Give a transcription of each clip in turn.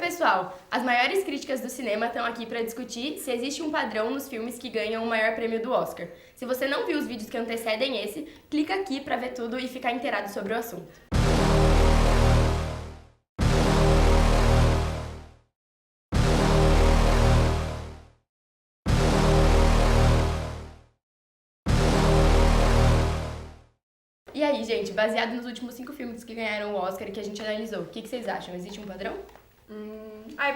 pessoal! As maiores críticas do cinema estão aqui para discutir se existe um padrão nos filmes que ganham o maior prêmio do Oscar. Se você não viu os vídeos que antecedem esse, clica aqui para ver tudo e ficar inteirado sobre o assunto. E aí, gente, baseado nos últimos 5 filmes que ganharam o Oscar e que a gente analisou, o que vocês acham? Existe um padrão?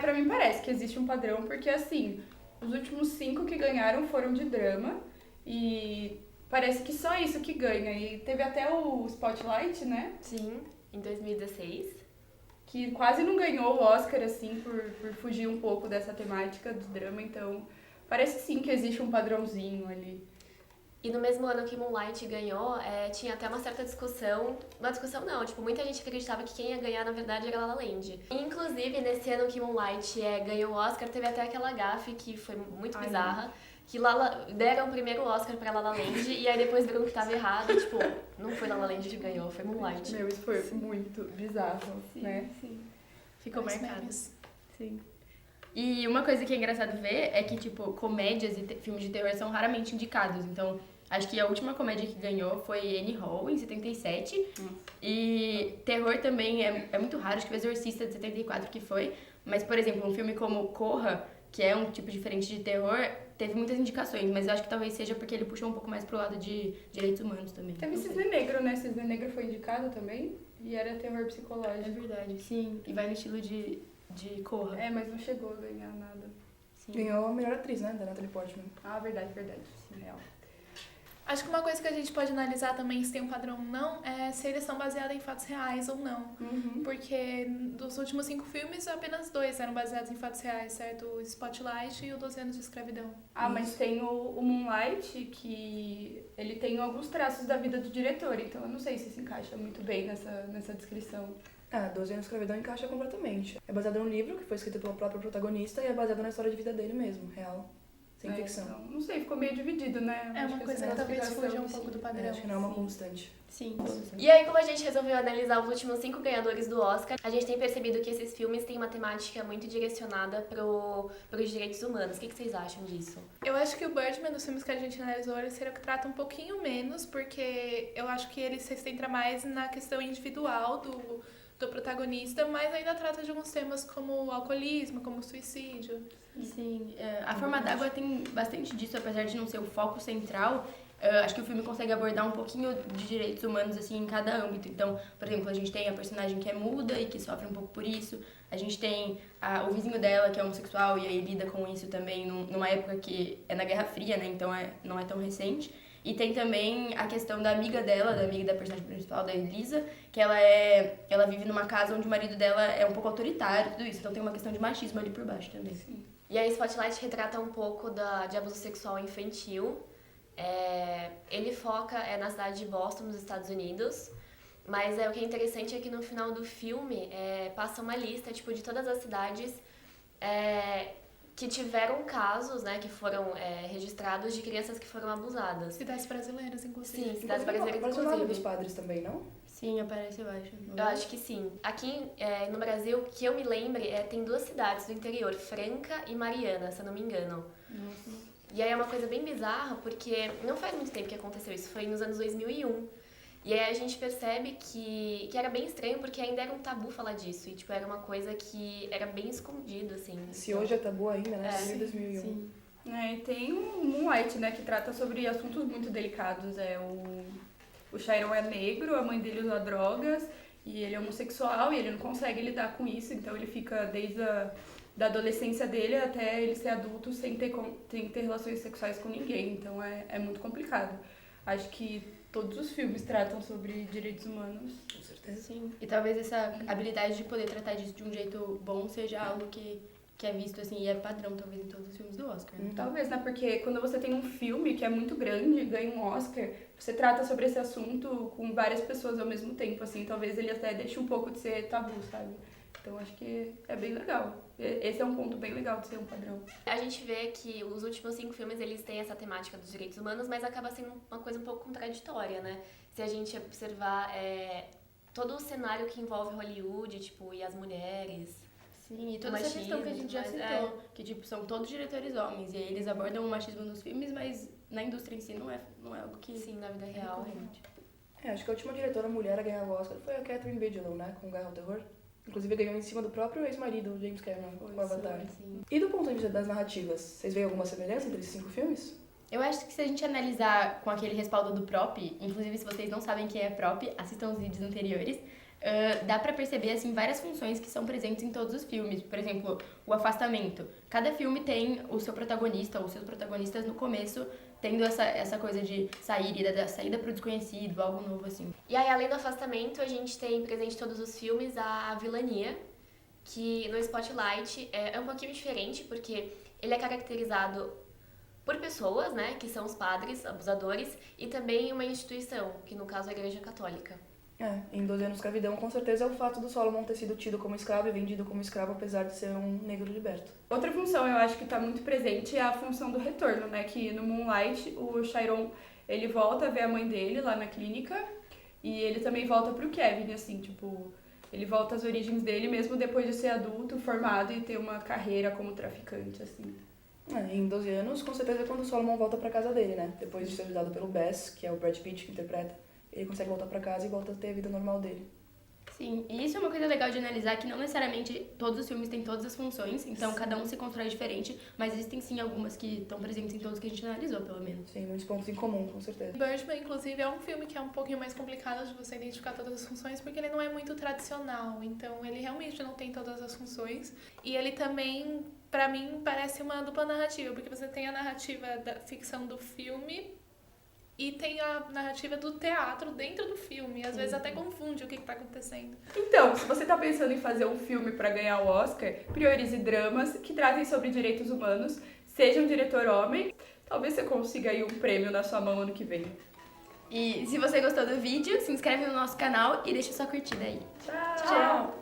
Pra mim parece que existe um padrão, porque assim, os últimos 5 que ganharam foram de drama e parece que só isso que ganha. E teve até o Spotlight, né? Sim, em 2016. Que quase não ganhou o Oscar, assim, por fugir um pouco dessa temática do drama, então parece sim que existe um padrãozinho ali. E no mesmo ano que Moonlight ganhou, tinha até uma certa discussão. Uma discussão não, tipo, muita gente acreditava que quem ia ganhar, na verdade, era La La Land. Inclusive, nesse ano que Moonlight ganhou o Oscar, teve até aquela gafe que foi muito bizarra. Que deram o primeiro Oscar pra La La Land e aí depois viram que tava errado. Tipo, não foi La La Land que ganhou, foi Moonlight. Meu, isso foi muito bizarro, né? Sim. Ficou Mais marcado. memes. Sim. E uma coisa que é engraçado ver é que, tipo, comédias e filmes de terror são raramente indicados. Então, acho que a última comédia que ganhou foi Annie Hall, em 77. E terror também é muito raro, acho que o Exorcista de 74 que foi. Mas, por exemplo, um filme como Corra, que é um tipo diferente de terror, teve muitas indicações. Mas eu acho que talvez seja porque ele puxou um pouco mais pro lado de direitos humanos também. Teve Não sei. Cisne Negro, né? Cisne Negro foi indicado também e era terror É psicológico. verdade, sim. E vai no estilo de Corra. Mas não chegou a ganhar nada. Sim. Ganhou a melhor atriz, né? Da Natalie Portman. Verdade. Sim, real. Acho que uma coisa que a gente pode analisar também se tem um padrão ou não é se eles são baseados em fatos reais ou não. Porque dos últimos 5 filmes, apenas 2 eram baseados em fatos reais, certo? O Spotlight e o 12 Anos de Escravidão. Mas tem o Moonlight, que ele tem alguns traços da vida do diretor, então eu não sei se encaixa muito bem nessa descrição. 12 anos de escravidão encaixa completamente. É baseado num livro que foi escrito pelo próprio protagonista e é baseado na história de vida dele mesmo, real. Sem ficção. Então, não sei, ficou meio dividido, né? É Acho uma que coisa essa que talvez classificação, fuja um pouco do padrão. Acho que não é uma constante. Sim. E aí, como a gente resolveu analisar os últimos 5 ganhadores do Oscar, a gente tem percebido que esses filmes têm uma temática muito direcionada pros direitos humanos. O que vocês acham disso? Eu acho que o Birdman, dos filmes que a gente analisou, ele seria o que trata um pouquinho menos, porque eu acho que ele se centra mais na questão individual do protagonista, mas ainda trata de alguns temas como o alcoolismo, como o suicídio. Sim, a Forma d'Água tem bastante disso, apesar de não ser o foco central. Acho que o filme consegue abordar um pouquinho de direitos humanos assim em cada âmbito. Então, por exemplo, a gente tem a personagem que é muda e que sofre um pouco por isso. A gente tem o vizinho dela que é homossexual e aí lida com isso também numa época que é na Guerra Fria, né? Então não é tão recente. E tem também a questão da amiga dela, da amiga da personagem principal, da Elisa, que ela vive numa casa onde o marido dela é um pouco autoritário, tudo isso. Então tem uma questão de machismo ali por baixo também. Sim. E aí, Spotlight retrata um pouco de abuso sexual infantil. Ele foca na cidade de Boston, nos Estados Unidos. Mas o que é interessante é que no final do filme passa uma lista tipo, de todas as cidades que tiveram casos, né, que foram registrados de crianças que foram abusadas. Cidades brasileiras, inclusive. Sim, cidades brasileiras, Aparece o nome dos inclusive. padres também, não? Sim, aparece, eu acho. Eu acho que sim. Aqui no Brasil, que eu me lembre, tem 2 cidades do interior, Franca e Mariana, se eu não me engano. Nossa. E aí é uma coisa bem bizarra, porque não faz muito tempo que aconteceu isso, foi nos anos 2001. E aí a gente percebe que era bem estranho, porque ainda era um tabu falar disso. E, tipo, era uma coisa que era bem escondido, assim. Se hoje é tabu ainda, né? Sim, 2001. Sim. E tem o Moonlight, né, que trata sobre assuntos muito delicados. O Chiron é negro, a mãe dele usa drogas, e ele é homossexual, e ele não consegue lidar com isso, então ele fica desde da adolescência dele até ele ser adulto sem ter relações sexuais com ninguém, então é muito complicado. Acho que todos os filmes tratam sobre direitos humanos. Com certeza. Sim. E talvez essa habilidade de poder tratar disso de um jeito bom seja algo que é visto assim e é padrão talvez em todos os filmes do Oscar. Né? Talvez, né? Porque quando você tem um filme que é muito grande, ganha um Oscar, você trata sobre esse assunto com várias pessoas ao mesmo tempo, assim, talvez ele até deixe um pouco de ser tabu, sabe? Então acho que é bem legal. Esse é um ponto bem legal de ser um padrão. A gente vê que os últimos 5 filmes, eles têm essa temática dos direitos humanos, mas acaba sendo uma coisa um pouco contraditória, né? Se a gente observar todo o cenário que envolve Hollywood, tipo, e as mulheres. Sim, e toda essa questão que a gente já citou, que tipo, são todos diretores homens, e aí eles abordam o machismo nos filmes, mas na indústria em si não é algo que... Sim, na vida real. Acho que a última diretora mulher a ganhar o Oscar foi a Catherine Bigelow, né, com Guerra ao Terror. Inclusive ganhou em cima do próprio ex-marido, James Cameron, com Avatar. Sim. E do ponto de vista das narrativas, vocês veem alguma semelhança entre esses 5 filmes? Eu acho que se a gente analisar com aquele respaldo do Prop, inclusive se vocês não sabem quem é Prop, assistam os vídeos anteriores, dá pra perceber, assim, várias funções que são presentes em todos os filmes. Por exemplo, o afastamento. Cada filme tem o seu protagonista, ou seus protagonistas no começo, tendo essa coisa de sair, da saída pro desconhecido, algo novo, assim. E aí, além do afastamento, a gente tem presente em todos os filmes a vilania, que no Spotlight é um pouquinho diferente, porque ele é caracterizado por pessoas, né, que são os padres, abusadores, e também uma instituição, que no caso é a Igreja Católica. Em 12 anos de escravidão, com certeza é o fato do Solomon ter sido tido como escravo e vendido como escravo, apesar de ser um negro liberto. Outra função eu acho que está muito presente é a função do retorno, né? Que no Moonlight o Chiron, ele volta a ver a mãe dele lá na clínica e ele também volta pro Kevin, assim, tipo, ele volta às origens dele mesmo depois de ser adulto, formado e ter uma carreira como traficante, assim. Em 12 anos, com certeza é quando o Solomon volta pra casa dele, né? Depois de ser ajudado pelo Bess, que é o Brad Pitt que interpreta, ele consegue voltar pra casa e volta a ter a vida normal dele. Sim, e isso é uma coisa legal de analisar, que não necessariamente todos os filmes têm todas as funções, então cada um se constrói diferente, mas existem sim algumas que estão presentes em todos que a gente analisou, pelo menos. Sim, muitos pontos em comum, com certeza. Birdman, inclusive, é um filme que é um pouquinho mais complicado de você identificar todas as funções, porque ele não é muito tradicional, então ele realmente não tem todas as funções. E ele também, pra mim, parece uma dupla narrativa, porque você tem a narrativa da ficção do filme e tem a narrativa do teatro dentro do filme. Às vezes até confunde o que tá acontecendo. Então, se você tá pensando em fazer um filme para ganhar o Oscar, priorize dramas que tratem sobre direitos humanos, seja um diretor homem, talvez você consiga aí um prêmio na sua mão ano que vem. E se você gostou do vídeo, se inscreve no nosso canal e deixa sua curtida aí. Tchau!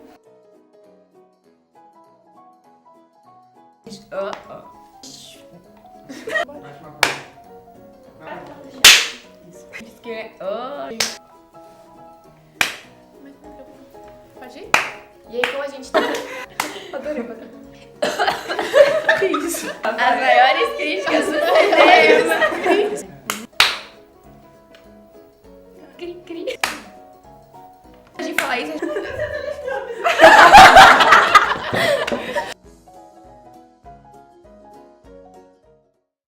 Pode ir? E aí, como a gente tá... Adorei, adorei. Que isso? As maiores críticas do cinema. Cri, cri. A gente fala isso...